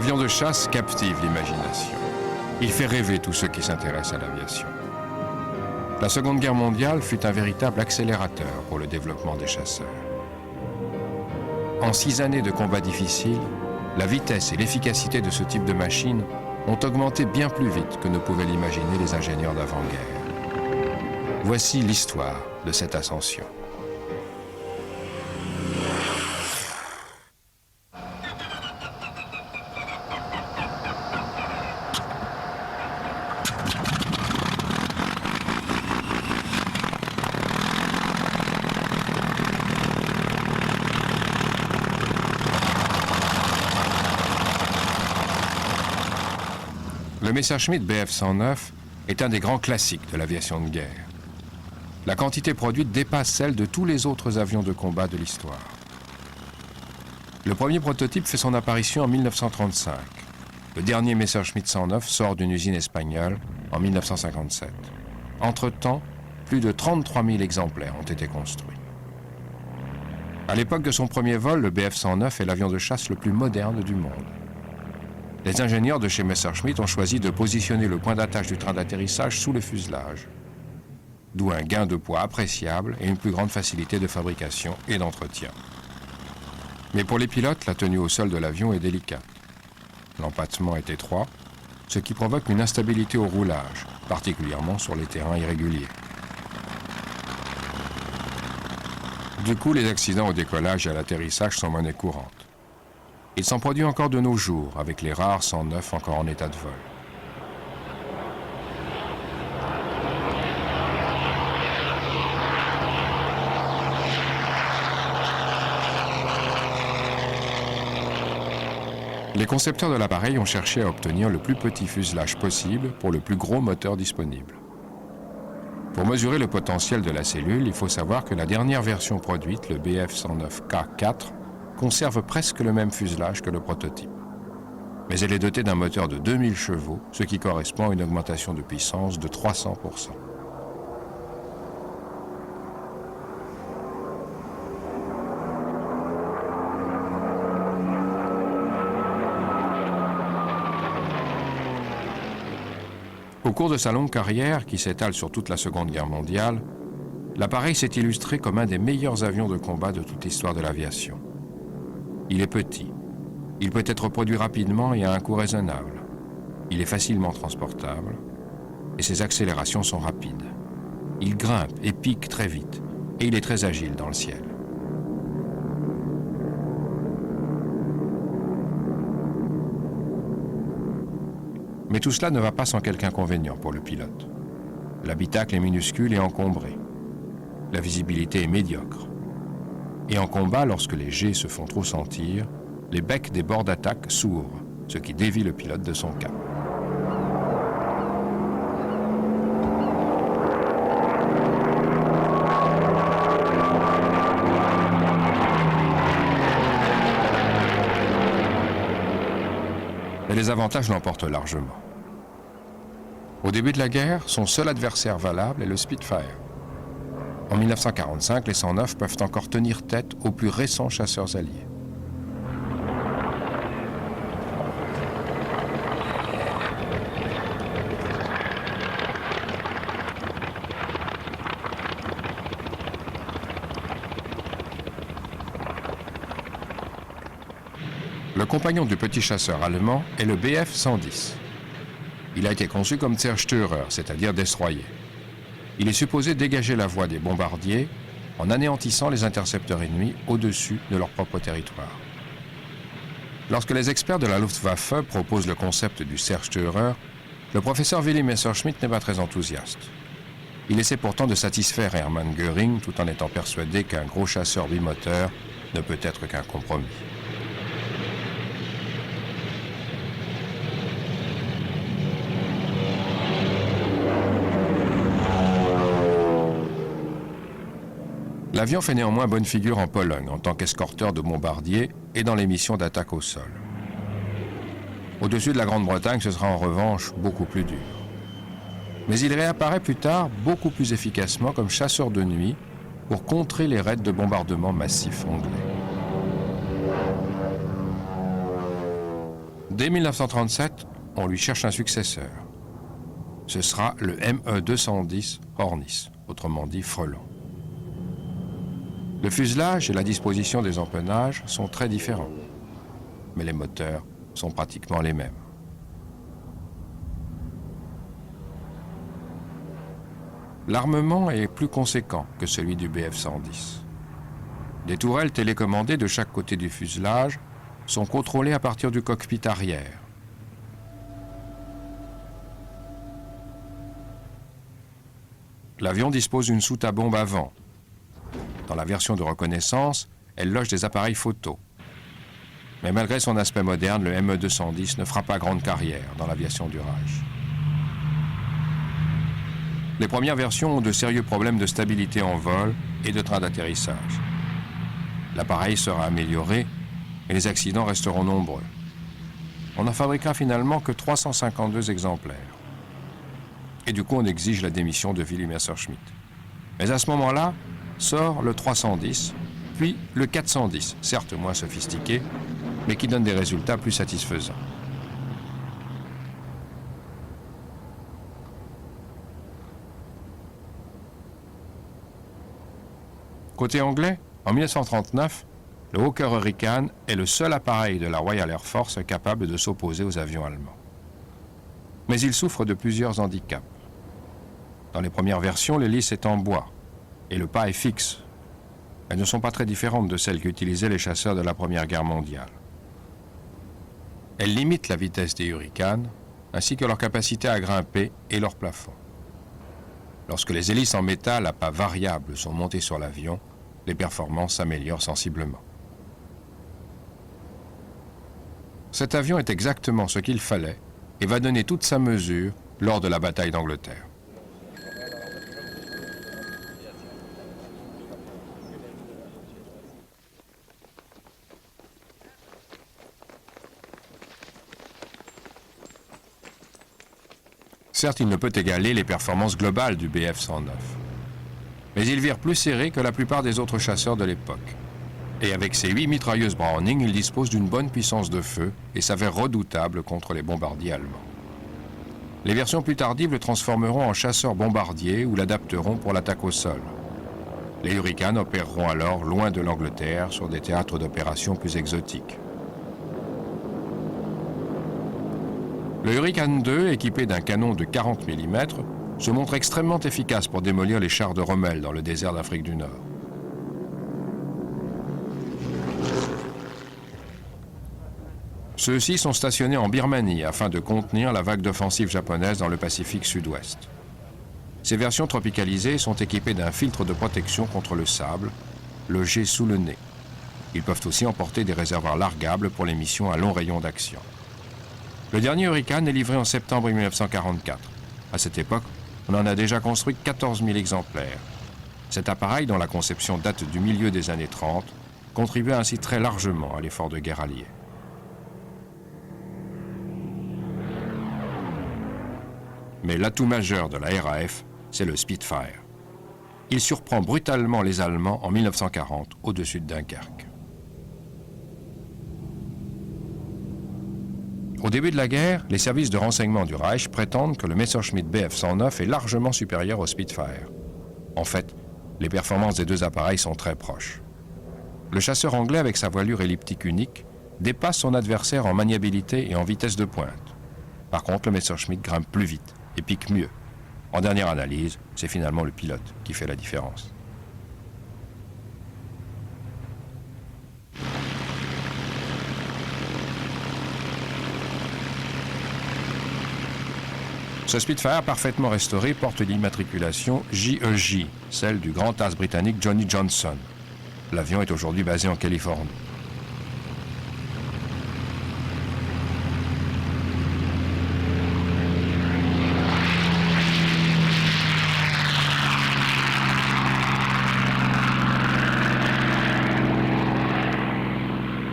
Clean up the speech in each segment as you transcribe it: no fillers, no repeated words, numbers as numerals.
L'avion de chasse captive l'imagination. Il fait rêver tous ceux qui s'intéressent à l'aviation. La Seconde Guerre mondiale fut un véritable accélérateur pour le développement des chasseurs. En 6 années de combats difficiles, la vitesse et l'efficacité de ce type de machine ont augmenté bien plus vite que ne pouvaient l'imaginer les ingénieurs d'avant-guerre. Voici l'histoire de cette ascension. Le Messerschmitt Bf-109 est un des grands classiques de l'aviation de guerre. La quantité produite dépasse celle de tous les autres avions de combat de l'histoire. Le premier prototype fait son apparition en 1935. Le dernier Messerschmitt 109 sort d'une usine espagnole en 1957. Entre-temps, plus de 33 000 exemplaires ont été construits. À l'époque de son premier vol, le Bf-109 est l'avion de chasse le plus moderne du monde. Les ingénieurs de chez Messerschmitt ont choisi de positionner le point d'attache du train d'atterrissage sous le fuselage, d'où un gain de poids appréciable et une plus grande facilité de fabrication et d'entretien. Mais pour les pilotes, la tenue au sol de l'avion est délicate. L'empattement est étroit, ce qui provoque une instabilité au roulage, particulièrement sur les terrains irréguliers. Du coup, les accidents au décollage et à l'atterrissage sont monnaie courante. Il s'en produit encore de nos jours, avec les rares 109 encore en état de vol. Les concepteurs de l'appareil ont cherché à obtenir le plus petit fuselage possible pour le plus gros moteur disponible. Pour mesurer le potentiel de la cellule, il faut savoir que la dernière version produite, le Bf-109K4, conserve presque le même fuselage que le prototype. Mais elle est dotée d'un moteur de 2000 chevaux, ce qui correspond à une augmentation de puissance de 300%. Au cours de sa longue carrière, qui s'étale sur toute la Seconde Guerre mondiale, l'appareil s'est illustré comme un des meilleurs avions de combat de toute l'histoire de l'aviation. Il est petit, il peut être produit rapidement et à un coût raisonnable. Il est facilement transportable et ses accélérations sont rapides. Il grimpe et pique très vite et il est très agile dans le ciel. Mais tout cela ne va pas sans quelque inconvénient pour le pilote. L'habitacle est minuscule et encombré. La visibilité est médiocre. Et en combat, lorsque les jets se font trop sentir, les becs des bords d'attaque s'ouvrent, ce qui dévie le pilote de son cap. Mais les avantages l'emportent largement. Au début de la guerre, son seul adversaire valable est le Spitfire. En 1945, les 109 peuvent encore tenir tête aux plus récents chasseurs alliés. Le compagnon du petit chasseur allemand est le Bf-110. Il a été conçu comme Zerstörer, c'est-à-dire destroyer. Il est supposé dégager la voie des bombardiers en anéantissant les intercepteurs ennemis au-dessus de leur propre territoire. Lorsque les experts de la Luftwaffe proposent le concept du Zerstörer, le professeur Willy Messerschmitt n'est pas très enthousiaste. Il essaie pourtant de satisfaire Hermann Göring tout en étant persuadé qu'un gros chasseur bimoteur ne peut être qu'un compromis. L'avion fait néanmoins bonne figure en Pologne en tant qu'escorteur de bombardiers et dans les missions d'attaque au sol. Au-dessus de la Grande-Bretagne, ce sera en revanche beaucoup plus dur. Mais il réapparaît plus tard beaucoup plus efficacement comme chasseur de nuit pour contrer les raids de bombardement massifs anglais. Dès 1937, on lui cherche un successeur. Ce sera le ME-210 Hornis, autrement dit Frelon. Le fuselage et la disposition des empennages sont très différents, mais les moteurs sont pratiquement les mêmes. L'armement est plus conséquent que celui du Bf-110. Des tourelles télécommandées de chaque côté du fuselage sont contrôlées à partir du cockpit arrière. L'avion dispose d'une soute à bombe avant. Dans la version de reconnaissance, elle loge des appareils photo. Mais malgré son aspect moderne, le ME-210 ne fera pas grande carrière dans l'aviation du Reich. Les premières versions ont de sérieux problèmes de stabilité en vol et de train d'atterrissage. L'appareil sera amélioré, mais les accidents resteront nombreux. On n'en fabriquera finalement que 352 exemplaires. Et du coup, on exige la démission de Willy Messerschmitt. Mais à ce moment-là, sort le 310, puis le 410, certes moins sophistiqué, mais qui donne des résultats plus satisfaisants. Côté anglais, en 1939, le Hawker Hurricane est le seul appareil de la Royal Air Force capable de s'opposer aux avions allemands. Mais il souffre de plusieurs handicaps. Dans les premières versions, l'hélice est en bois et le pas est fixe. Elles ne sont pas très différentes de celles qu'utilisaient les chasseurs de la Première Guerre mondiale. Elles limitent la vitesse des Hurricanes, ainsi que leur capacité à grimper et leur plafond. Lorsque les hélices en métal à pas variables sont montées sur l'avion, les performances s'améliorent sensiblement. Cet avion est exactement ce qu'il fallait et va donner toute sa mesure lors de la bataille d'Angleterre. Certes, il ne peut égaler les performances globales du Bf-109. Mais il vire plus serré que la plupart des autres chasseurs de l'époque. Et avec ses 8 mitrailleuses Browning, il dispose d'une bonne puissance de feu et s'avère redoutable contre les bombardiers allemands. Les versions plus tardives le transformeront en chasseur-bombardier ou l'adapteront pour l'attaque au sol. Les Hurricanes opéreront alors loin de l'Angleterre sur des théâtres d'opérations plus exotiques. Le Hurricane 2, équipé d'un canon de 40 mm, se montre extrêmement efficace pour démolir les chars de Rommel dans le désert d'Afrique du Nord. Ceux-ci sont stationnés en Birmanie afin de contenir la vague d'offensive japonaise dans le Pacifique Sud-Ouest. Ces versions tropicalisées sont équipées d'un filtre de protection contre le sable, logé sous le nez. Ils peuvent aussi emporter des réservoirs largables pour les missions à long rayon d'action. Le dernier Hurricane est livré en septembre 1944. À cette époque, on en a déjà construit 14 000 exemplaires. Cet appareil, dont la conception date du milieu des années 30, contribuait ainsi très largement à l'effort de guerre allié. Mais l'atout majeur de la RAF, c'est le Spitfire. Il surprend brutalement les Allemands en 1940 au-dessus de Dunkerque. Au début de la guerre, les services de renseignement du Reich prétendent que le Messerschmitt Bf-109 est largement supérieur au Spitfire. En fait, les performances des deux appareils sont très proches. Le chasseur anglais, avec sa voilure elliptique unique, dépasse son adversaire en maniabilité et en vitesse de pointe. Par contre, le Messerschmitt grimpe plus vite et pique mieux. En dernière analyse, c'est finalement le pilote qui fait la différence. Ce Spitfire parfaitement restauré porte l'immatriculation JEJ, celle du grand as britannique Johnny Johnson. L'avion est aujourd'hui basé en Californie.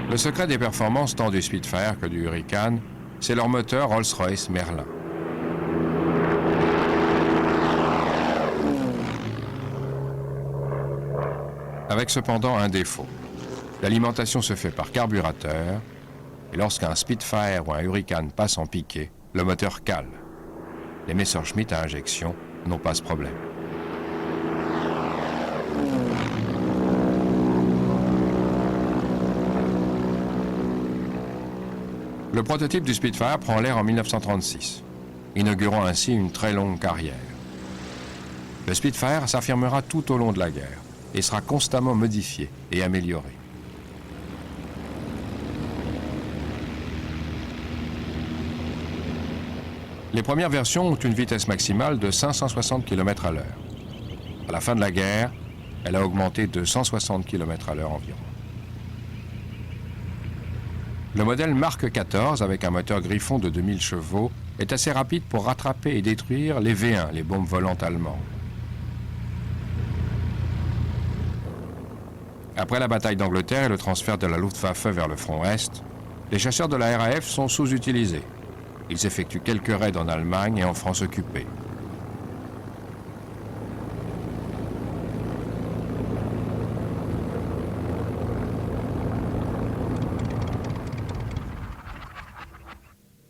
Le secret des performances tant du Spitfire que du Hurricane, c'est leur moteur Rolls-Royce Merlin. Avec cependant un défaut. L'alimentation se fait par carburateur Et lorsqu'un Spitfire ou un Hurricane passe en piqué, le moteur cale. Les Messerschmitt à injection n'ont pas ce problème. Le prototype du Spitfire prend l'air en 1936, inaugurant ainsi une très longue carrière. Le Spitfire s'affirmera tout au long de la guerre et sera constamment modifié et amélioré. Les premières versions ont une vitesse maximale de 560 km/h. À la fin de la guerre, elle a augmenté de 160 km/h environ. Le modèle Mark 14, avec un moteur Griffon de 2000 chevaux, est assez rapide pour rattraper et détruire les V1, les bombes volantes allemandes. Après la bataille d'Angleterre et le transfert de la Luftwaffe vers le front Est, les chasseurs de la RAF sont sous-utilisés. Ils effectuent quelques raids en Allemagne et en France occupée.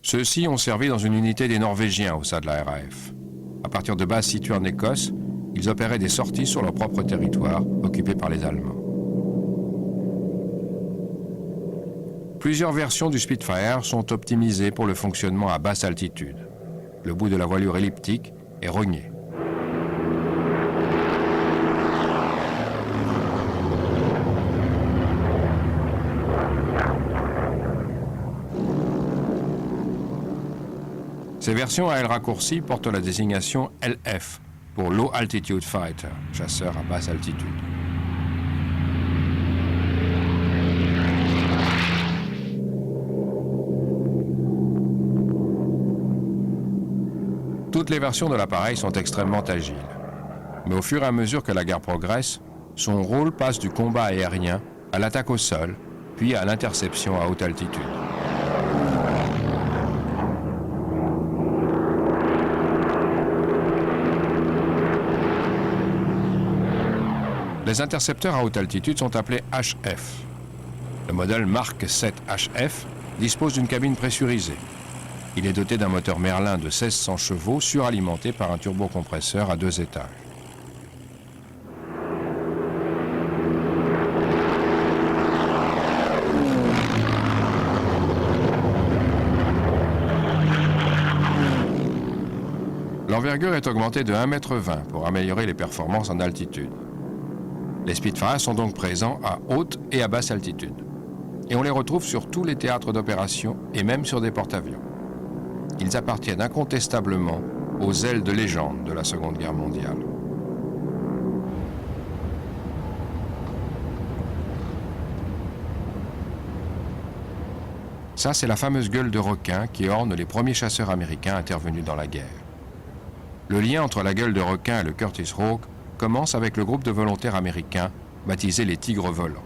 Ceux-ci ont servi dans une unité des Norvégiens au sein de la RAF. À partir de bases situées en Écosse, ils opéraient des sorties sur leur propre territoire, occupé par les Allemands. Plusieurs versions du Spitfire sont optimisées pour le fonctionnement à basse altitude. Le bout de la voilure elliptique est rogné. Ces versions à aile raccourcie portent la désignation LF pour Low Altitude Fighter, chasseur à basse altitude. Toutes les versions de l'appareil sont extrêmement agiles. Mais au fur et à mesure que la guerre progresse, son rôle passe du combat aérien à l'attaque au sol, puis à l'interception à haute altitude. Les intercepteurs à haute altitude sont appelés HF. Le modèle Mark 7 HF dispose d'une cabine pressurisée. Il est doté d'un moteur Merlin de 1600 chevaux suralimenté par un turbocompresseur à 2 étages. L'envergure est augmentée de 1,20 m pour améliorer les performances en altitude. Les Spitfire sont donc présents à haute et à basse altitude. Et on les retrouve sur tous les théâtres d'opération et même sur des porte-avions. Ils appartiennent incontestablement aux ailes de légende de la Seconde Guerre mondiale. Ça, c'est la fameuse gueule de requin qui orne les premiers chasseurs américains intervenus dans la guerre. Le lien entre la gueule de requin et le Curtiss Hawk commence avec le groupe de volontaires américains baptisé les Tigres volants.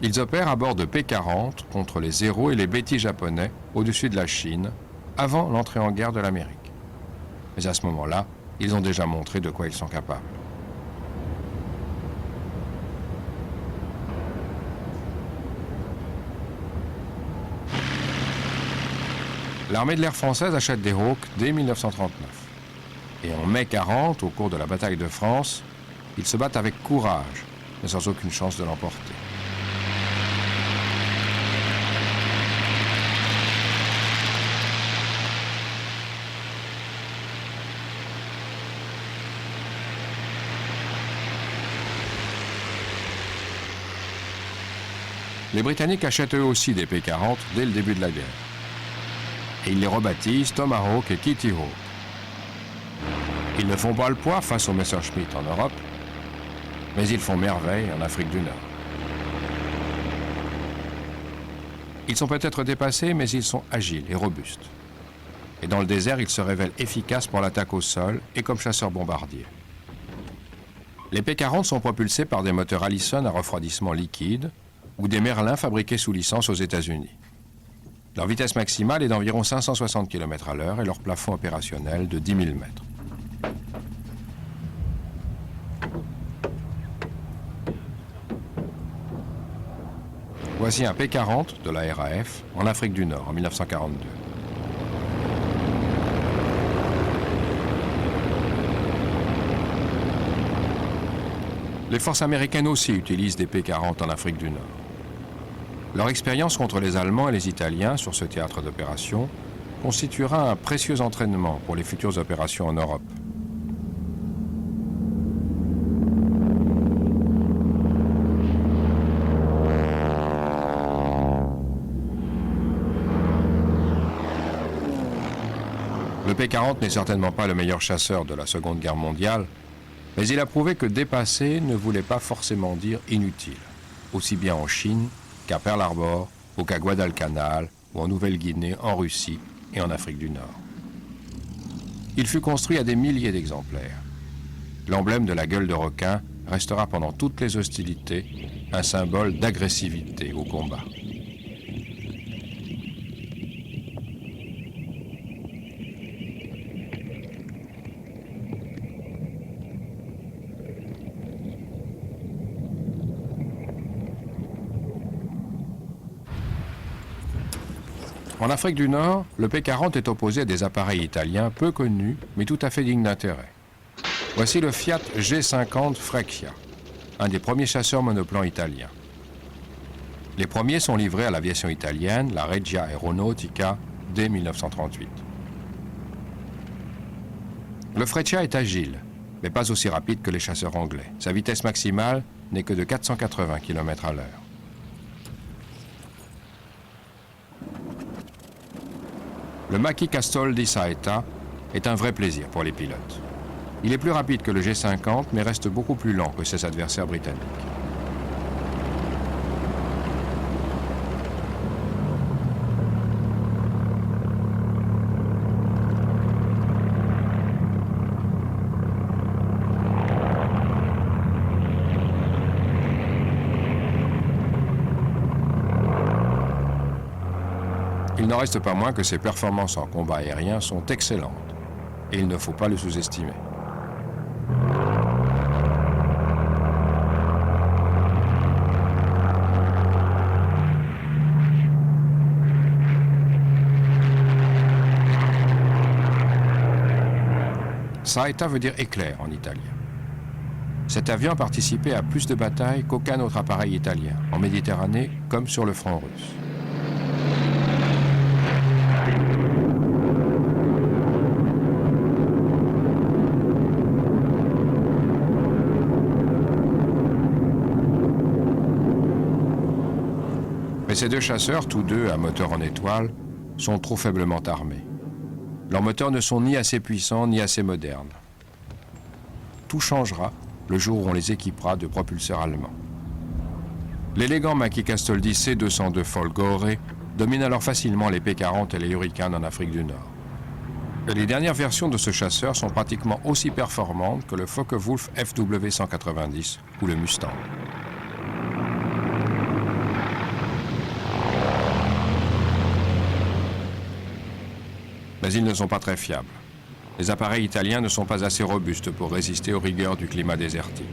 Ils opèrent à bord de P-40 contre les Zéros et les Betty japonais au-dessus de la Chine, avant l'entrée en guerre de l'Amérique. Mais à ce moment-là, ils ont déjà montré de quoi ils sont capables. L'armée de l'air française achète des Hawks dès 1939. Et en mai 40, au cours de la bataille de France, ils se battent avec courage, mais sans aucune chance de l'emporter. Les Britanniques achètent eux aussi des P-40 dès le début de la guerre. Et ils les rebaptisent Tomahawk et Kitty Hawk. Ils ne font pas le poids face aux Messerschmitt en Europe, mais ils font merveille en Afrique du Nord. Ils sont peut-être dépassés, mais ils sont agiles et robustes. Et dans le désert, ils se révèlent efficaces pour l'attaque au sol et comme chasseurs bombardiers. Les P-40 sont propulsés par des moteurs Allison à refroidissement liquide ou des Merlin fabriqués sous licence aux États-Unis. Leur vitesse maximale est d'environ 560 km/h et leur plafond opérationnel de 10 000 mètres. Voici un P-40 de la RAF en Afrique du Nord en 1942. Les forces américaines aussi utilisent des P-40 en Afrique du Nord. Leur expérience contre les Allemands et les Italiens sur ce théâtre d'opération constituera un précieux entraînement pour les futures opérations en Europe. Le P-40 n'est certainement pas le meilleur chasseur de la Seconde Guerre mondiale, mais il a prouvé que dépasser ne voulait pas forcément dire inutile, aussi bien en Chine qu'à Pearl Harbor ou qu'à Guadalcanal ou en Nouvelle-Guinée, en Russie et en Afrique du Nord. Il fut construit à des milliers d'exemplaires. L'emblème de la gueule de requin restera pendant toutes les hostilités un symbole d'agressivité au combat. En Afrique du Nord, le P-40 est opposé à des appareils italiens peu connus, mais tout à fait dignes d'intérêt. Voici le Fiat G50 Freccia, un des premiers chasseurs monoplans italiens. Les premiers sont livrés à l'aviation italienne, la Regia Aeronautica, dès 1938. Le Freccia est agile, mais pas aussi rapide que les chasseurs anglais. Sa vitesse maximale n'est que de 480 km/h. Le Macchi Castol di Saetta est un vrai plaisir pour les pilotes. Il est plus rapide que le G50, mais reste beaucoup plus lent que ses adversaires britanniques. Il n'en reste pas moins que ses performances en combat aérien sont excellentes, et il ne faut pas le sous-estimer. Saetta veut dire éclair en italien. Cet avion a participé à plus de batailles qu'aucun autre appareil italien, en Méditerranée comme sur le front russe. Mais ces deux chasseurs, tous deux à moteur en étoile, sont trop faiblement armés. Leurs moteurs ne sont ni assez puissants ni assez modernes. Tout changera le jour où on les équipera de propulseurs allemands. L'élégant Macchi Castoldi C-202 Folgore domine alors facilement les P-40 et les Hurricanes en Afrique du Nord. Et les dernières versions de ce chasseur sont pratiquement aussi performantes que le Focke-Wulf FW-190 ou le Mustang. Mais ils ne sont pas très fiables. Les appareils italiens ne sont pas assez robustes pour résister aux rigueurs du climat désertique.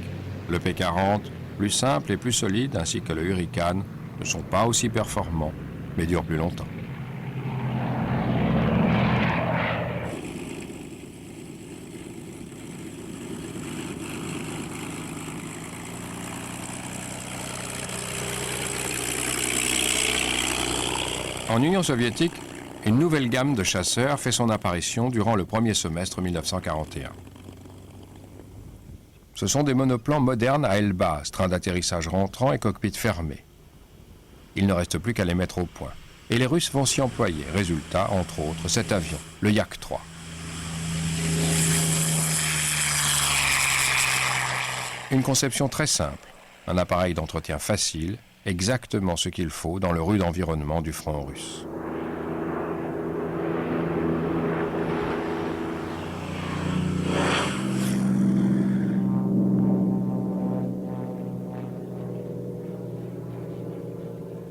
Le P-40, plus simple et plus solide, ainsi que le Hurricane, ne sont pas aussi performants, mais durent plus longtemps. En Union soviétique, une nouvelle gamme de chasseurs fait son apparition durant le premier semestre 1941. Ce sont des monoplans modernes à aile basse, train d'atterrissage rentrant et cockpit fermé. Il ne reste plus qu'à les mettre au point. Et les Russes vont s'y employer. Résultat, entre autres, cet avion, le Yak-3. Une conception très simple, un appareil d'entretien facile, exactement ce qu'il faut dans le rude environnement du front russe.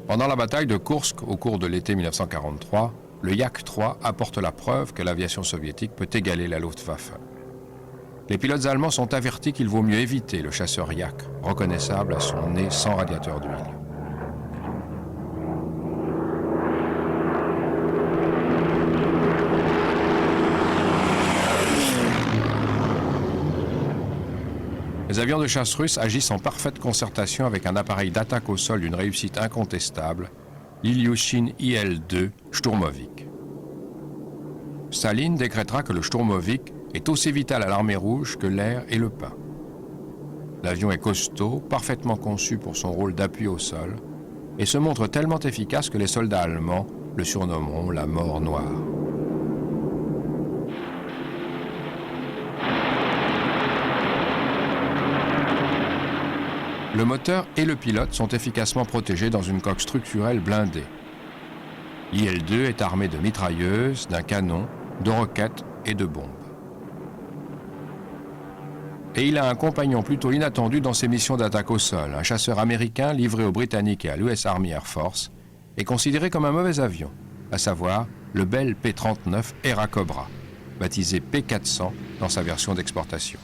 Pendant la bataille de Koursk au cours de l'été 1943, le Yak-3 apporte la preuve que l'aviation soviétique peut égaler la Luftwaffe. Les pilotes allemands sont avertis qu'il vaut mieux éviter le chasseur Yak, reconnaissable à son nez sans radiateur d'huile. Les avions de chasse russes agissent en parfaite concertation avec un appareil d'attaque au sol d'une réussite incontestable, l'Ilyushin IL-2 Shturmovik. Staline décrétera que le Shturmovik est aussi vital à l'armée rouge que l'air et le pain. L'avion est costaud, parfaitement conçu pour son rôle d'appui au sol, et se montre tellement efficace que les soldats allemands le surnommeront la mort noire. Le moteur et le pilote sont efficacement protégés dans une coque structurelle blindée. L'IL-2 est armé de mitrailleuses, d'un canon, de roquettes et de bombes. Et il a un compagnon plutôt inattendu dans ses missions d'attaque au sol, un chasseur américain livré aux Britanniques et à l'US Army Air Force, et considéré comme un mauvais avion, à savoir le Bell P-39 Era Cobra, baptisé P-400 dans sa version d'exportation.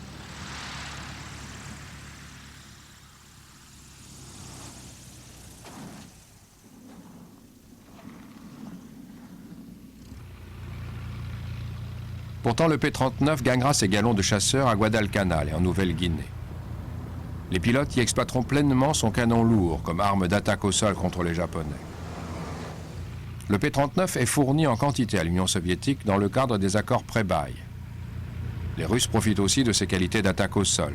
Pourtant, le P-39 gagnera ses galons de chasseur à Guadalcanal et en Nouvelle-Guinée. Les pilotes y exploiteront pleinement son canon lourd comme arme d'attaque au sol contre les Japonais. Le P-39 est fourni en quantité à l'Union soviétique dans le cadre des accords pré-bail. Les Russes profitent aussi de ses qualités d'attaque au sol.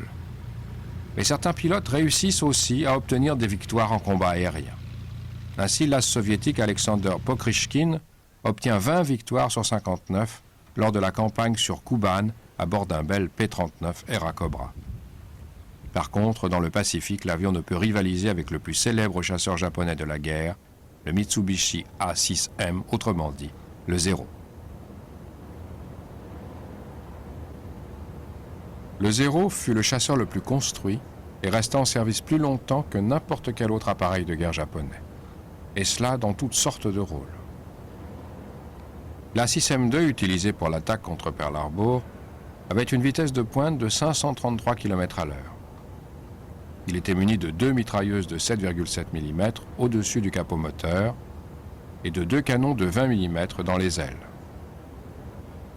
Mais certains pilotes réussissent aussi à obtenir des victoires en combat aérien. Ainsi, l'as soviétique Alexander Pokrychkin obtient 20 victoires sur 59 lors de la campagne sur Kuban à bord d'un Bell P-39 Era Cobra. Par contre, dans le Pacifique, l'avion ne peut rivaliser avec le plus célèbre chasseur japonais de la guerre, le Mitsubishi A6M, autrement dit, le Zéro. Le Zéro fut le chasseur le plus construit et resta en service plus longtemps que n'importe quel autre appareil de guerre japonais. Et cela dans toutes sortes de rôles. L'A6M2, utilisé pour l'attaque contre Pearl Harbor, avait une vitesse de pointe de 533 km à l'heure. Il était muni de 2 mitrailleuses de 7,7 mm au-dessus du capot moteur et de 2 canons de 20 mm dans les ailes.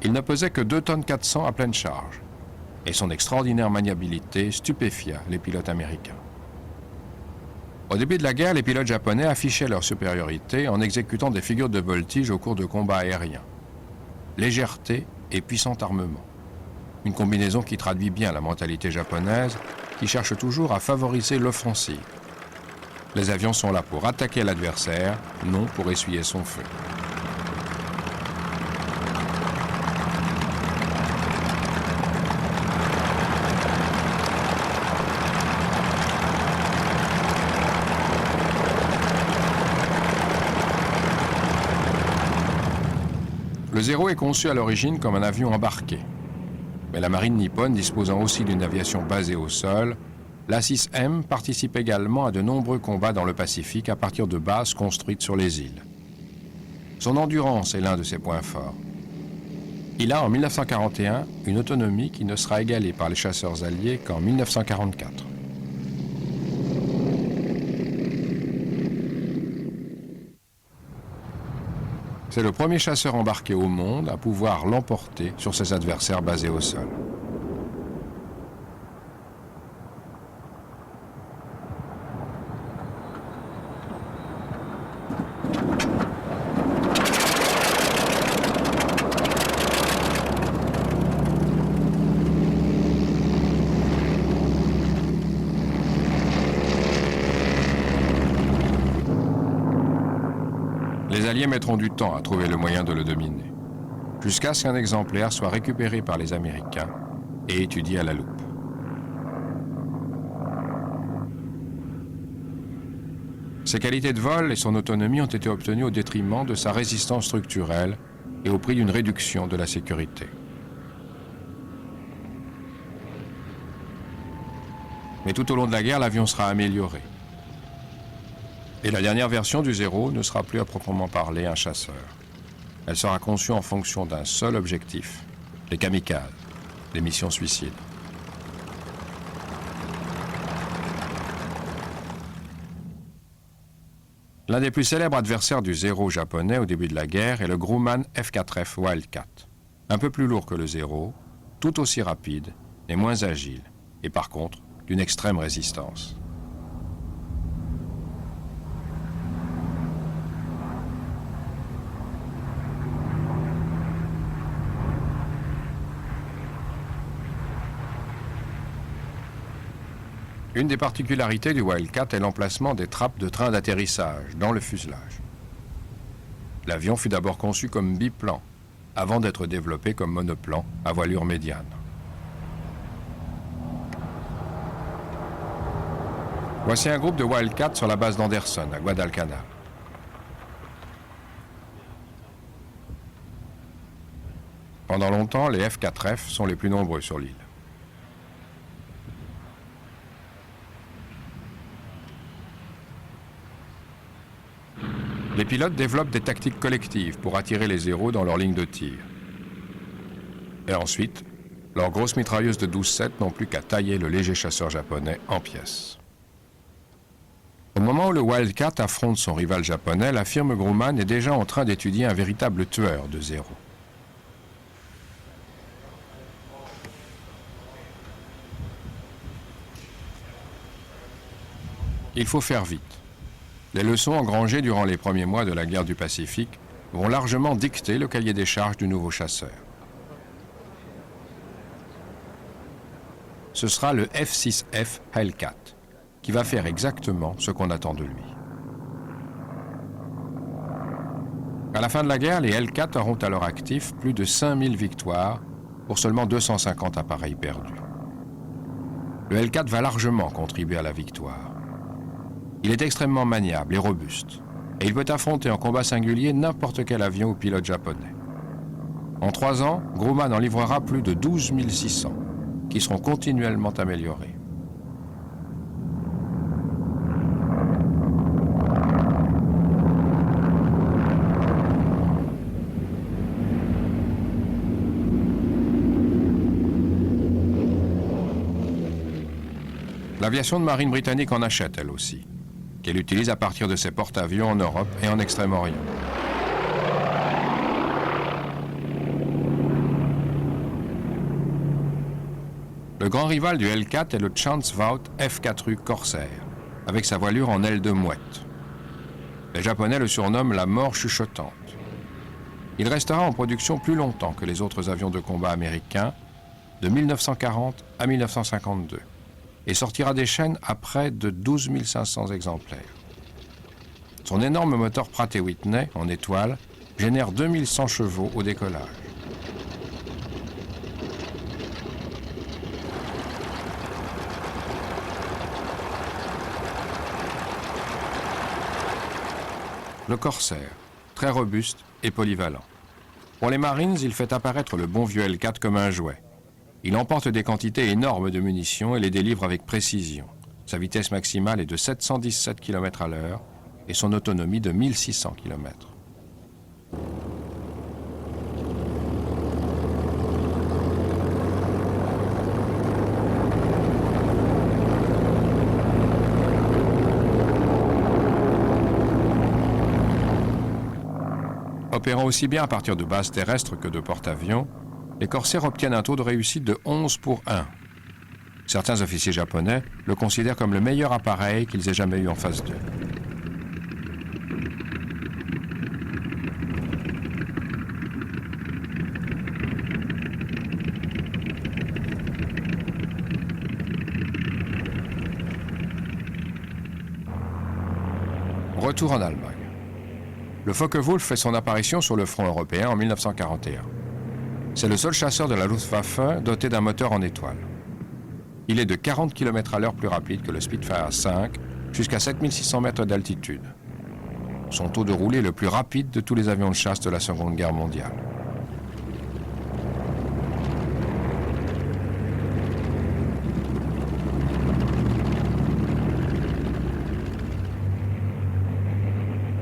Il ne pesait que 2 tonnes 400 à pleine charge, et son extraordinaire maniabilité stupéfia les pilotes américains. Au début de la guerre, les pilotes japonais affichaient leur supériorité en exécutant des figures de voltige au cours de combats aériens. Légèreté et puissant armement. Une combinaison qui traduit bien la mentalité japonaise, qui cherche toujours à favoriser l'offensive. Les avions sont là pour attaquer l'adversaire, non pour essuyer son feu. Le Zéro est conçu à l'origine comme un avion embarqué. Mais la marine nippone disposant aussi d'une aviation basée au sol, l'A6M participe également à de nombreux combats dans le Pacifique à partir de bases construites sur les îles. Son endurance est l'un de ses points forts. Il a en 1941 une autonomie qui ne sera égalée par les chasseurs alliés qu'en 1944. C'est le premier chasseur embarqué au monde à pouvoir l'emporter sur ses adversaires basés au sol. Les Alliés mettront du temps à trouver le moyen de le dominer, jusqu'à ce qu'un exemplaire soit récupéré par les Américains et étudié à la loupe. Ses qualités de vol et son autonomie ont été obtenues au détriment de sa résistance structurelle et au prix d'une réduction de la sécurité. Mais tout au long de la guerre, l'avion sera amélioré. Et la dernière version du Zéro ne sera plus à proprement parler un chasseur. Elle sera conçue en fonction d'un seul objectif, les kamikazes, les missions suicides. L'un des plus célèbres adversaires du Zéro japonais au début de la guerre est le Grumman F-4F Wildcat. Un peu plus lourd que le Zéro, tout aussi rapide, mais moins agile, et par contre d'une extrême résistance. Une des particularités du Wildcat est l'emplacement des trappes de train d'atterrissage dans le fuselage. L'avion fut d'abord conçu comme biplan, avant d'être développé comme monoplan à voilure médiane. Voici un groupe de Wildcat sur la base d'Anderson, à Guadalcanal. Pendant longtemps, les F-4F sont les plus nombreux sur l'île. Les pilotes développent des tactiques collectives pour attirer les héros dans leur ligne de tir. Et ensuite, leurs grosses mitrailleuses de 12-7 n'ont plus qu'à tailler le léger chasseur japonais en pièces. Au moment où le Wildcat affronte son rival japonais, la firme Grumman est déjà en train d'étudier un véritable tueur de Zéro. Il faut faire vite. Les leçons engrangées durant les premiers mois de la guerre du Pacifique vont largement dicter le cahier des charges du nouveau chasseur. Ce sera le F-6F Hellcat, qui va faire exactement ce qu'on attend de lui. À la fin de la guerre, les Hellcat auront à leur actif plus de 5000 victoires pour seulement 250 appareils perdus. Le Hellcat va largement contribuer à la victoire. Il est extrêmement maniable et robuste, et il peut affronter en combat singulier n'importe quel avion ou pilote japonais. En 3 ans, Grumman en livrera plus de 12 600, qui seront continuellement améliorés. L'aviation de marine britannique en achète, elle aussi, qu'elle utilise à partir de ses porte-avions en Europe et en Extrême-Orient. Le grand rival du Hellcat est le Chancebout F-4U Corsair, avec sa voilure en aile de mouette. Les Japonais le surnomment la mort chuchotante. Il restera en production plus longtemps que les autres avions de combat américains, de 1940 à 1952. Et sortira des chaînes à près de 12 500 exemplaires. Son énorme moteur Pratt & Whitney, en étoile, génère 2100 chevaux au décollage. Le Corsair, très robuste et polyvalent. Pour les Marines, il fait apparaître le bon vieux Hellcat comme un jouet. Il emporte des quantités énormes de munitions et les délivre avec précision. Sa vitesse maximale est de 717 km/h et son autonomie de 1600 km. Opérant aussi bien à partir de bases terrestres que de porte-avions, les Corsaires obtiennent un taux de réussite de 11 pour 1. Certains officiers japonais le considèrent comme le meilleur appareil qu'ils aient jamais eu en face d'eux. Retour en Allemagne. Le Focke-Wulf fait son apparition sur le front européen en 1941. C'est le seul chasseur de la Luftwaffe doté d'un moteur en étoile. Il est de 40 km/h plus rapide que le Spitfire 5, jusqu'à 7600 mètres d'altitude. Son taux de roulé est le plus rapide de tous les avions de chasse de la Seconde Guerre mondiale.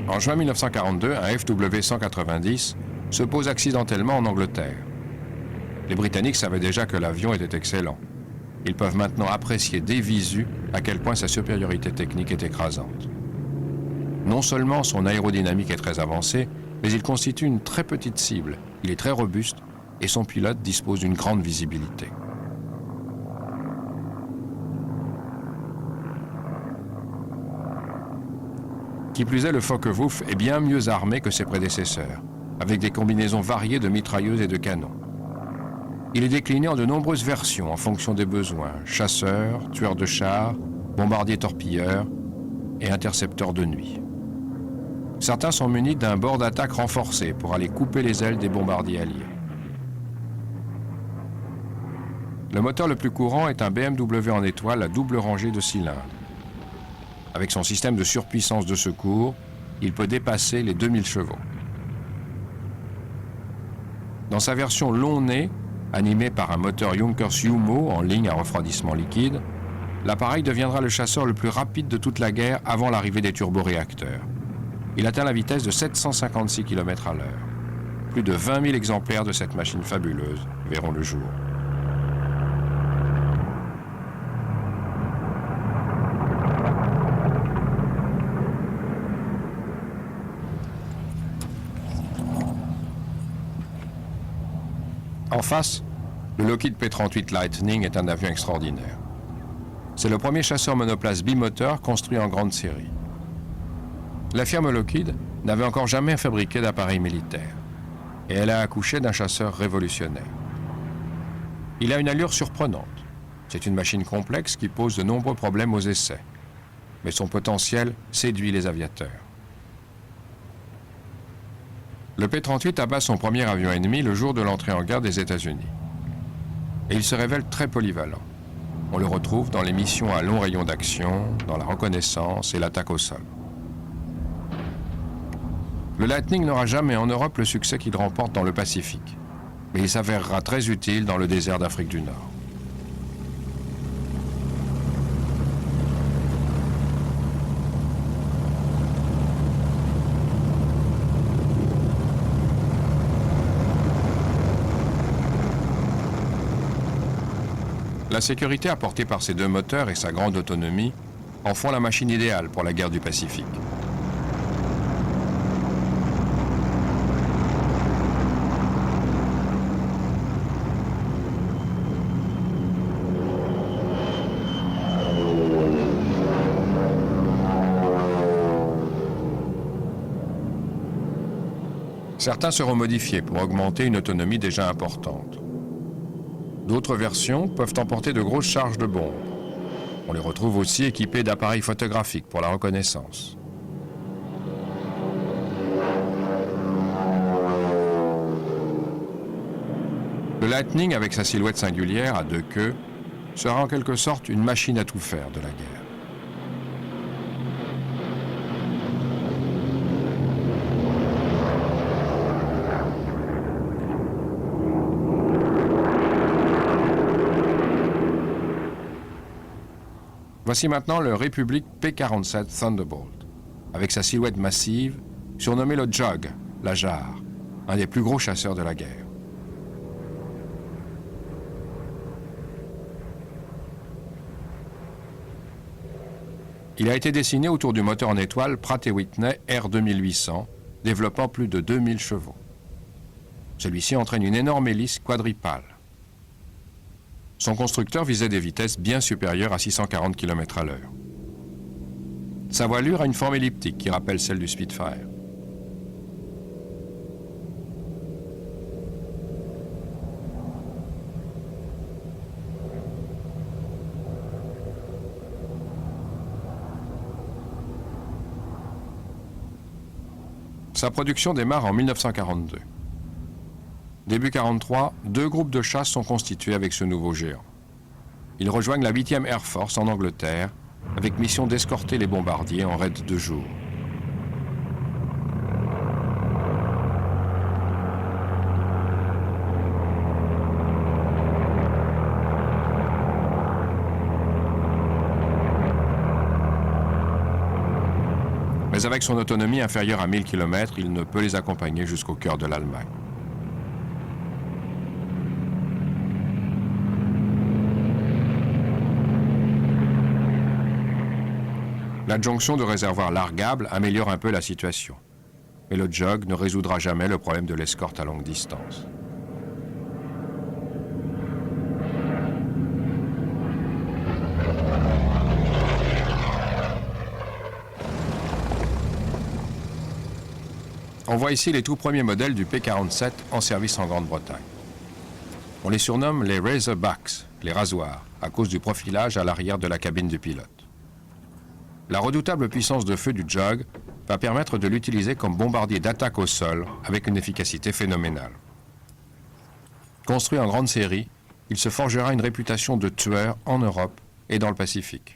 En juin 1942, un FW-190 se pose accidentellement en Angleterre. Les Britanniques savaient déjà que l'avion était excellent. Ils peuvent maintenant apprécier dès visu à quel point sa supériorité technique est écrasante. Non seulement son aérodynamique est très avancée, mais il constitue une très petite cible. Il est très robuste et son pilote dispose d'une grande visibilité. Qui plus est, le Focke-Wulf est bien mieux armé que ses prédécesseurs, avec des combinaisons variées de mitrailleuses et de canons. Il est décliné en de nombreuses versions en fonction des besoins, chasseurs, tueurs de chars, bombardiers torpilleurs et intercepteurs de nuit. Certains sont munis d'un bord d'attaque renforcé pour aller couper les ailes des bombardiers alliés. Le moteur le plus courant est un BMW en étoile à double rangée de cylindres. Avec son système de surpuissance de secours, il peut dépasser les 2000 chevaux. Dans sa version long-nez, animé par un moteur Junkers Jumo en ligne à refroidissement liquide, l'appareil deviendra le chasseur le plus rapide de toute la guerre avant l'arrivée des turboréacteurs. Il atteint la vitesse de 756 km/h. Plus de 20 000 exemplaires de cette machine fabuleuse verront le jour. En face, le Lockheed P-38 Lightning est un avion extraordinaire. C'est le premier chasseur monoplace bimoteur construit en grande série. La firme Lockheed n'avait encore jamais fabriqué d'appareil militaire, et elle a accouché d'un chasseur révolutionnaire. Il a une allure surprenante. C'est une machine complexe qui pose de nombreux problèmes aux essais, mais son potentiel séduit les aviateurs. Le P-38 abat son premier avion ennemi le jour de l'entrée en guerre des États-Unis. Et il se révèle très polyvalent. On le retrouve dans les missions à long rayon d'action, dans la reconnaissance et l'attaque au sol. Le Lightning n'aura jamais en Europe le succès qu'il remporte dans le Pacifique, mais il s'avérera très utile dans le désert d'Afrique du Nord. La sécurité apportée par ces deux moteurs et sa grande autonomie en font la machine idéale pour la guerre du Pacifique. Certains seront modifiés pour augmenter une autonomie déjà importante. D'autres versions peuvent emporter de grosses charges de bombes. On les retrouve aussi équipés d'appareils photographiques pour la reconnaissance. Le Lightning, avec sa silhouette singulière à deux queues, sera en quelque sorte une machine à tout faire de la guerre. Voici maintenant le Republic P-47 Thunderbolt, avec sa silhouette massive, surnommé le Jug, la jarre, un des plus gros chasseurs de la guerre. Il a été dessiné autour du moteur en étoile Pratt & Whitney R2800, développant plus de 2000 chevaux. Celui-ci entraîne une énorme hélice quadripale. Son constructeur visait des vitesses bien supérieures à 640 km/h. Sa voilure a une forme elliptique qui rappelle celle du Spitfire. Sa production démarre en 1942. Début 1943, deux groupes de chasse sont constitués avec ce nouveau géant. Ils rejoignent la 8e Air Force en Angleterre, avec mission d'escorter les bombardiers en raid de jour. Mais avec son autonomie inférieure à 1000 km, il ne peut les accompagner jusqu'au cœur de l'Allemagne. L'adjonction de réservoirs largables améliore un peu la situation. Mais le Jug ne résoudra jamais le problème de l'escorte à longue distance. On voit ici les tout premiers modèles du P-47 en service en Grande-Bretagne. On les surnomme les Razorbacks, les rasoirs, à cause du profilage à l'arrière de la cabine du pilote. La redoutable puissance de feu du Jug va permettre de l'utiliser comme bombardier d'attaque au sol avec une efficacité phénoménale. Construit en grande série, il se forgera une réputation de tueur en Europe et dans le Pacifique.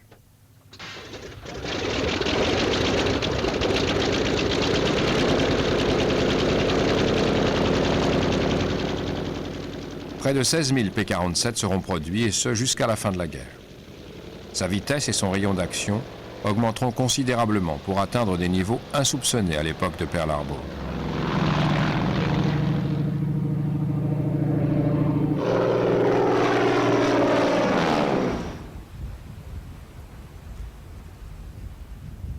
Près de 16 000 P-47 seront produits, et ce jusqu'à la fin de la guerre. Sa vitesse et son rayon d'action augmenteront considérablement pour atteindre des niveaux insoupçonnés à l'époque de Pearl Harbor.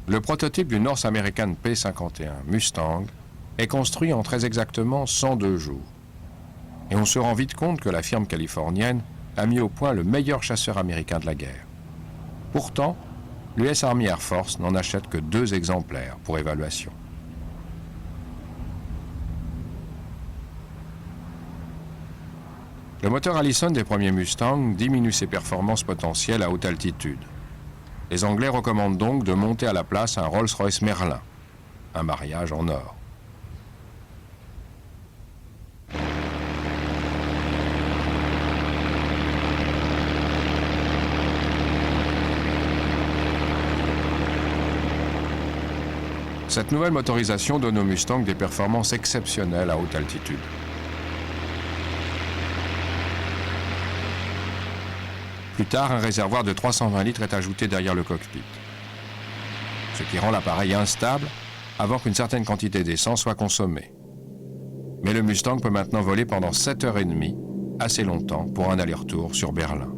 Le prototype du North American P-51 Mustang est construit en très exactement 102 jours. Et on se rend vite compte que la firme californienne a mis au point le meilleur chasseur américain de la guerre. Pourtant, l'US Army Air Force n'en achète que 2 exemplaires pour évaluation. Le moteur Allison des premiers Mustangs diminue ses performances potentielles à haute altitude. Les Anglais recommandent donc de monter à la place un Rolls-Royce Merlin, un mariage en or. Cette nouvelle motorisation donne au Mustang des performances exceptionnelles à haute altitude. Plus tard, un réservoir de 320 litres est ajouté derrière le cockpit, ce qui rend l'appareil instable avant qu'une certaine quantité d'essence soit consommée. Mais le Mustang peut maintenant voler pendant 7h30, assez longtemps pour un aller-retour sur Berlin.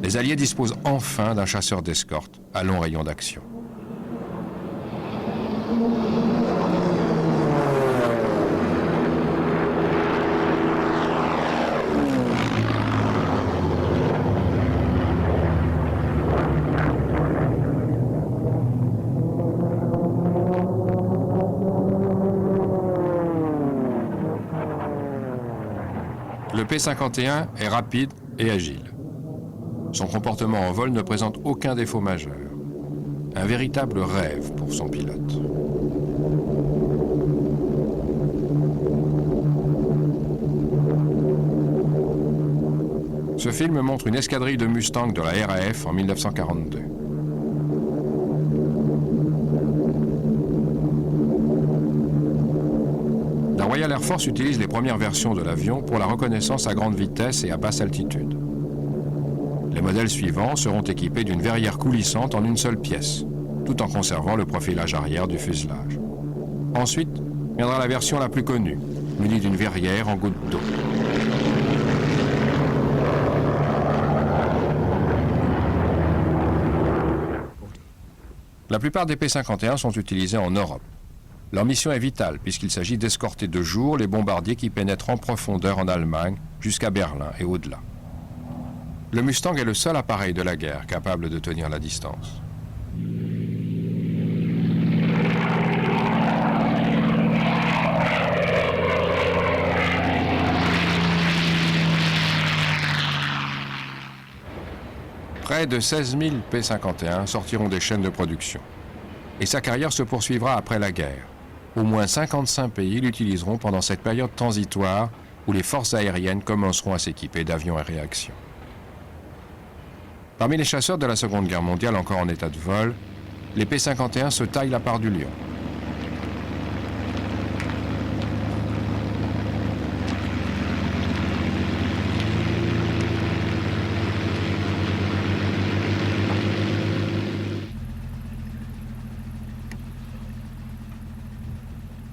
Les Alliés disposent enfin d'un chasseur d'escorte à long rayon d'action. Le P-51 est rapide et agile. Son comportement en vol ne présente aucun défaut majeur. Un véritable rêve pour son pilote. Ce film montre une escadrille de Mustang de la RAF en 1942. La Royal Air Force utilise les premières versions de l'avion pour la reconnaissance à grande vitesse et à basse altitude. Les modèles suivants seront équipés d'une verrière coulissante en une seule pièce, tout en conservant le profilage arrière du fuselage. Ensuite viendra la version la plus connue, munie d'une verrière en goutte d'eau. La plupart des P-51 sont utilisés en Europe. Leur mission est vitale puisqu'il s'agit d'escorter de jour les bombardiers qui pénètrent en profondeur en Allemagne jusqu'à Berlin et au-delà. Le Mustang est le seul appareil de la guerre capable de tenir la distance. Près de 16 000 P-51 sortiront des chaînes de production. Et sa carrière se poursuivra après la guerre. Au moins 55 pays l'utiliseront pendant cette période transitoire où les forces aériennes commenceront à s'équiper d'avions à réaction. Parmi les chasseurs de la Seconde Guerre mondiale encore en état de vol, les P-51 se taillent la part du lion.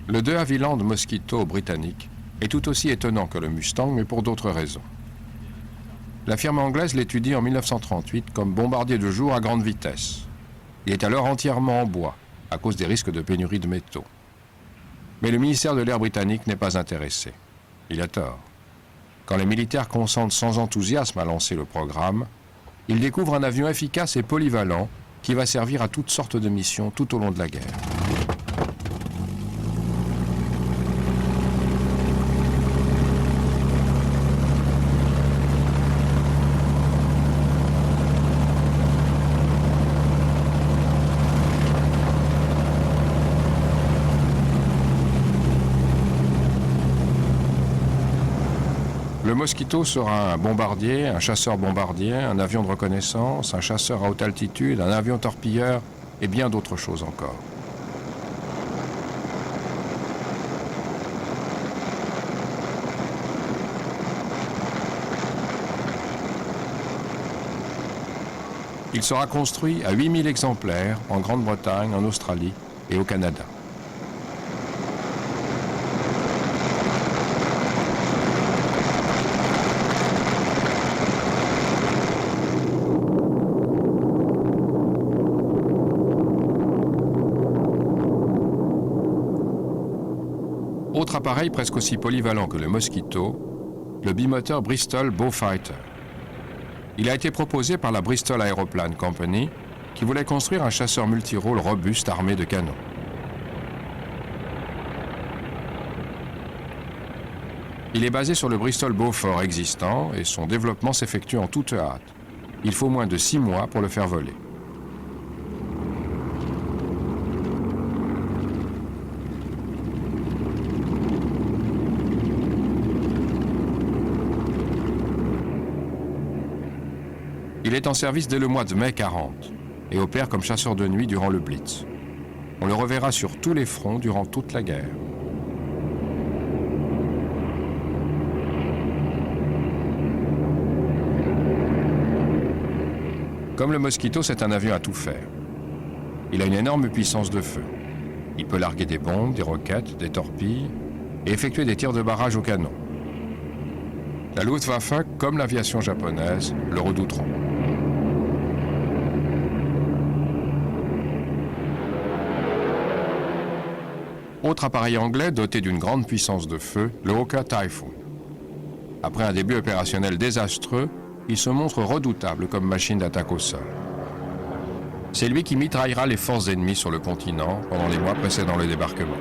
Le de Havilland Mosquito britannique est tout aussi étonnant que le Mustang, mais pour d'autres raisons. La firme anglaise l'étudie en 1938 comme bombardier de jour à grande vitesse. Il est alors entièrement en bois, à cause des risques de pénurie de métaux. Mais le ministère de l'Air britannique n'est pas intéressé. Il a tort. Quand les militaires consentent sans enthousiasme à lancer le programme, ils découvrent un avion efficace et polyvalent qui va servir à toutes sortes de missions tout au long de la guerre. Le Mosquito sera un bombardier, un chasseur-bombardier, un avion de reconnaissance, un chasseur à haute altitude, un avion torpilleur et bien d'autres choses encore. Il sera construit à 8000 exemplaires en Grande-Bretagne, en Australie et au Canada. Autre appareil presque aussi polyvalent que le Mosquito, le bimoteur Bristol Beaufighter. Il a été proposé par la Bristol Aeroplane Company, qui voulait construire un chasseur multirôle robuste armé de canons. Il est basé sur le Bristol Beaufort existant et son développement s'effectue en toute hâte. Il faut moins de 6 mois pour le faire voler. Il est en service dès le mois de mai 40 et opère comme chasseur de nuit durant le Blitz. On le reverra sur tous les fronts durant toute la guerre. Comme le Mosquito, c'est un avion à tout faire. Il a une énorme puissance de feu. Il peut larguer des bombes, des roquettes, des torpilles et effectuer des tirs de barrage au canon. La Luftwaffe, comme l'aviation japonaise, le redouteront. Autre appareil anglais doté d'une grande puissance de feu, le Hawker Typhoon. Après un début opérationnel désastreux, il se montre redoutable comme machine d'attaque au sol. C'est lui qui mitraillera les forces ennemies sur le continent pendant les mois précédant le débarquement.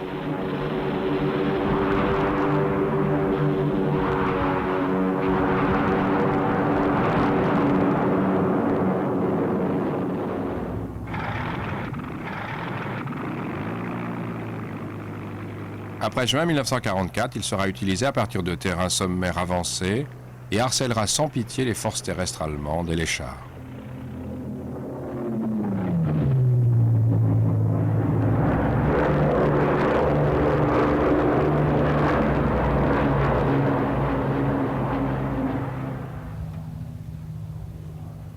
Après juin 1944, il sera utilisé à partir de terrains sommaires avancés et harcèlera sans pitié les forces terrestres allemandes et les chars.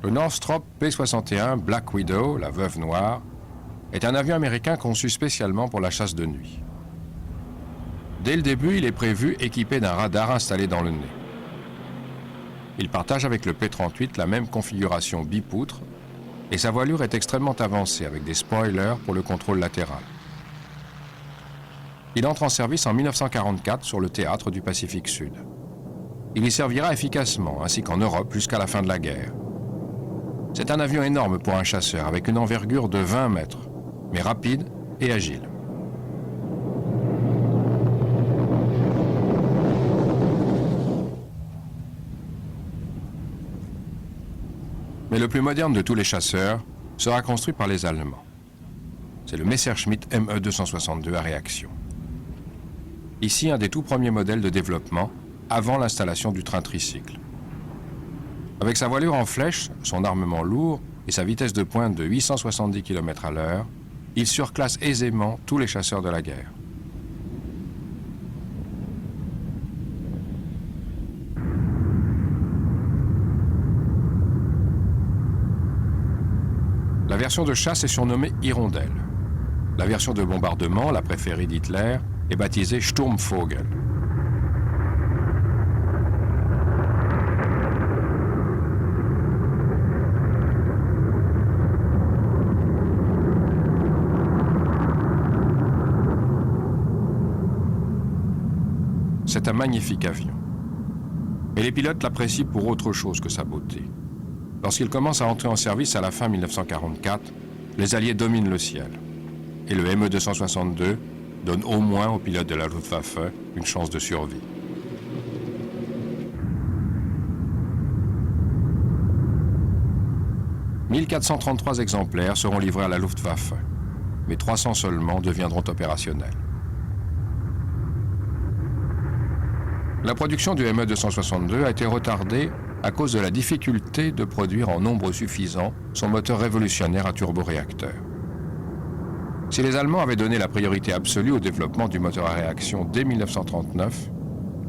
Le Northrop P-61 Black Widow, la Veuve Noire, est un avion américain conçu spécialement pour la chasse de nuit. Dès le début, il est prévu équipé d'un radar installé dans le nez. Il partage avec le P-38 la même configuration bipoutre et sa voilure est extrêmement avancée avec des spoilers pour le contrôle latéral. Il entre en service en 1944 sur le théâtre du Pacifique Sud. Il y servira efficacement, ainsi qu'en Europe jusqu'à la fin de la guerre. C'est un avion énorme pour un chasseur avec une envergure de 20 mètres, mais rapide et agile. Mais le plus moderne de tous les chasseurs sera construit par les Allemands. C'est le Messerschmitt Me-262 à réaction. Ici, un des tout premiers modèles de développement avant l'installation du train tricycle. Avec sa voilure en flèche, son armement lourd et sa vitesse de pointe de 870 km/h, il surclasse aisément tous les chasseurs de la guerre. La version de chasse est surnommée Hirondelle. La version de bombardement, la préférée d'Hitler, est baptisée Sturmvogel. C'est un magnifique avion. Et les pilotes l'apprécient pour autre chose que sa beauté. Lorsqu'il commence à entrer en service à la fin 1944, les Alliés dominent le ciel. Et le Me-262 donne au moins aux pilotes de la Luftwaffe une chance de survie. « 1433 exemplaires seront livrés à la Luftwaffe, mais 300 seulement deviendront opérationnels. La production du ME-262 a été retardée à cause de la difficulté de produire en nombre suffisant son moteur révolutionnaire à turboréacteur. Si les Allemands avaient donné la priorité absolue au développement du moteur à réaction dès 1939,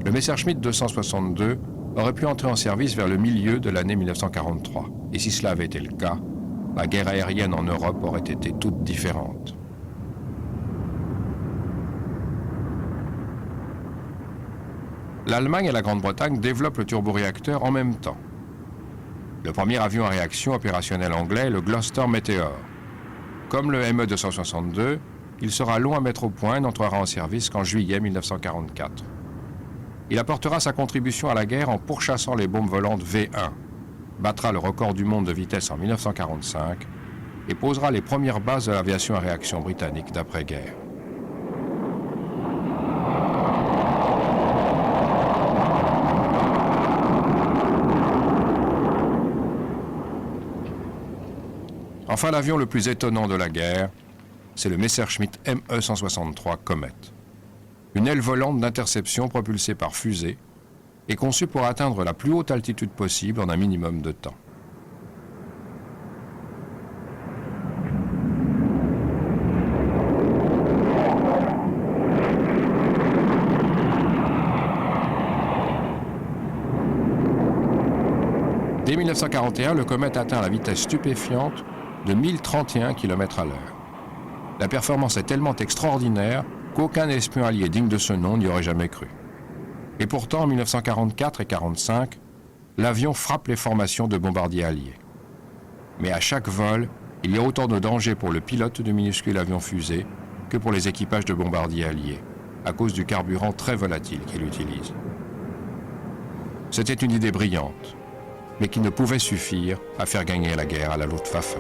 le Messerschmitt 262 aurait pu entrer en service vers le milieu de l'année 1943. Et si cela avait été le cas, la guerre aérienne en Europe aurait été toute différente. L'Allemagne et la Grande-Bretagne développent le turboréacteur en même temps. Le premier avion à réaction opérationnel anglais est le Gloucester Meteor. Comme le ME-262, il sera long à mettre au point et n'entrera en service qu'en juillet 1944. Il apportera sa contribution à la guerre en pourchassant les bombes volantes V1, battra le record du monde de vitesse en 1945 et posera les premières bases de l'aviation à réaction britannique d'après-guerre. Enfin, l'avion le plus étonnant de la guerre, c'est le Messerschmitt ME-163 Comet. Une aile volante d'interception propulsée par fusée et conçue pour atteindre la plus haute altitude possible en un minimum de temps. Dès 1941, le Comet atteint la vitesse stupéfiante de 1031 km à l'heure. La performance est tellement extraordinaire qu'aucun espion allié digne de ce nom n'y aurait jamais cru. Et pourtant, en 1944 et 1945, l'avion frappe les formations de bombardiers alliés. Mais à chaque vol, il y a autant de danger pour le pilote du minuscule avion-fusée que pour les équipages de bombardiers alliés, à cause du carburant très volatile qu'il utilise. C'était une idée brillante, mais qui ne pouvait suffire à faire gagner la guerre à la Luftwaffe.